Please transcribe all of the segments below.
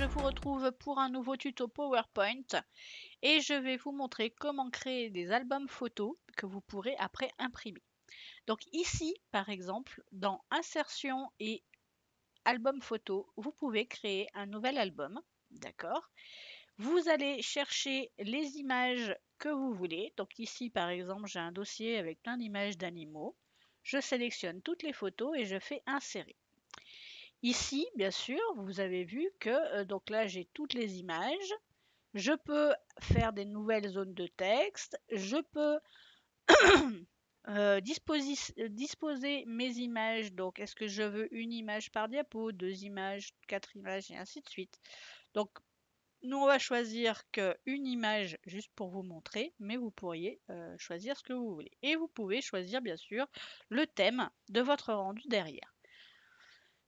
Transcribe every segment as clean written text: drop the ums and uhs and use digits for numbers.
vous retrouve pour un nouveau tuto PowerPoint et je vais vous montrer comment créer des albums photos que vous pourrez après imprimer. Donc ici, par exemple, dans Insertion et Album photo, vous pouvez créer un nouvel album, d'accord? Vous allez chercher les images que vous voulez. Donc ici, par exemple, j'ai un dossier avec plein d'images d'animaux. Je sélectionne toutes les photos et je fais insérer. Ici, bien sûr, vous avez vu que donc là, j'ai toutes les images. Je peux faire des nouvelles zones de texte. Je peux disposer mes images. Donc, est-ce que je veux une image par diapo, deux images, quatre images et ainsi de suite. Donc, nous, on va choisir qu'une image juste pour vous montrer, mais vous pourriez choisir ce que vous voulez. Et vous pouvez choisir, bien sûr, le thème de votre rendu derrière.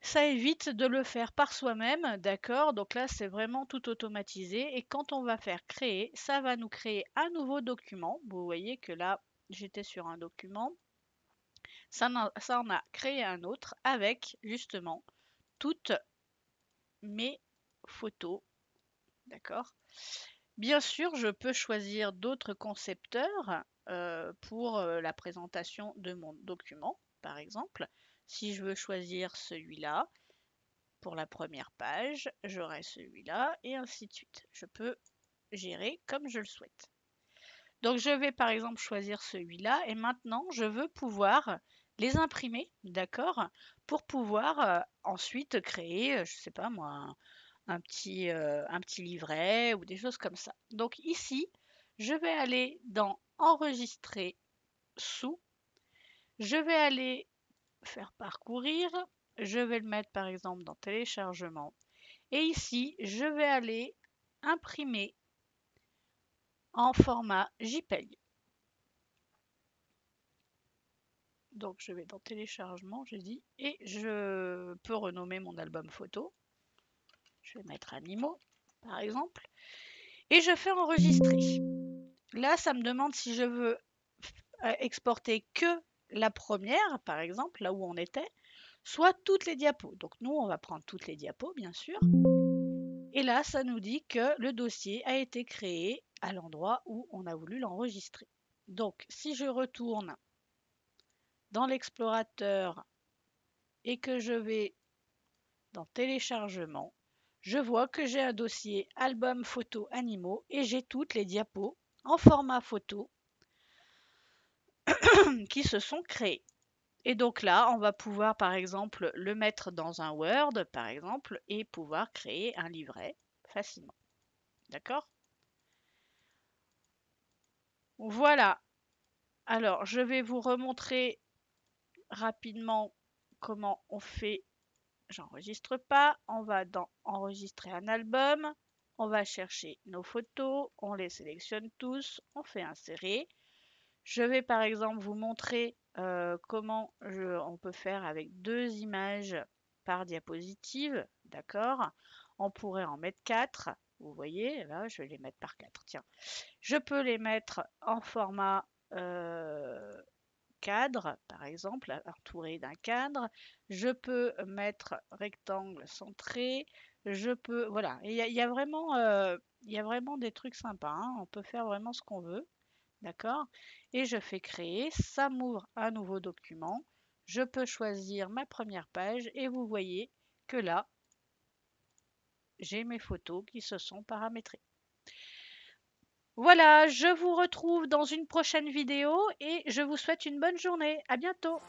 Ça évite de le faire par soi-même, d'accord? Donc là, c'est vraiment tout automatisé. Et quand on va faire créer, ça va nous créer un nouveau document. Vous voyez que là, j'étais sur un document. Ça en a créé un autre avec justement toutes mes photos, d'accord? Bien sûr, je peux choisir d'autres concepteurs pour la présentation de mon document, par exemple. Si je veux choisir celui-là, pour la première page, j'aurai celui-là et ainsi de suite. Je peux gérer comme je le souhaite. Donc je vais par exemple choisir celui-là et maintenant je veux pouvoir les imprimer, d'accord, pour pouvoir ensuite créer, je sais pas moi, un petit livret ou des choses comme ça. Donc ici, je vais aller dans Enregistrer sous, je vais aller faire parcourir, je vais le mettre par exemple dans Téléchargement et ici, je vais aller imprimer en format JPEG. Donc je vais dans Téléchargement, j'ai dit, et je peux renommer mon album photo. Je vais mettre Animaux, par exemple, et je fais enregistrer. Là, ça me demande si je veux exporter que la première, par exemple, là où on était, soit toutes les diapos. Donc nous, on va prendre toutes les diapos, bien sûr. Et là, ça nous dit que le dossier a été créé à l'endroit où on a voulu l'enregistrer. Donc, si je retourne dans l'explorateur et que je vais dans Téléchargement, je vois que j'ai un dossier Album photos animaux et j'ai toutes les diapos en format photo qui se sont créées. Et donc là, on va pouvoir par exemple le mettre dans un Word, par exemple, et pouvoir créer un livret facilement. D'accord? Voilà. Alors, je vais vous remontrer rapidement comment on fait. J'enregistre pas. On va dans Enregistrer un album. On va chercher nos photos. On les sélectionne tous. On fait insérer. Je vais par exemple vous montrer comment on peut faire avec deux images par diapositive. D'accord? On pourrait en mettre 4. Vous voyez, là, je vais les mettre par 4. Tiens, je peux les mettre en format cadre, par exemple, entouré d'un cadre. Je peux mettre rectangle centré. Je peux, voilà. Il y a vraiment, il y a vraiment des trucs sympas, hein. On peut faire vraiment ce qu'on veut. D'accord? Et je fais créer, ça m'ouvre un nouveau document. Je peux choisir ma première page et vous voyez que là, j'ai mes photos qui se sont paramétrées. Voilà, je vous retrouve dans une prochaine vidéo et je vous souhaite une bonne journée. À bientôt!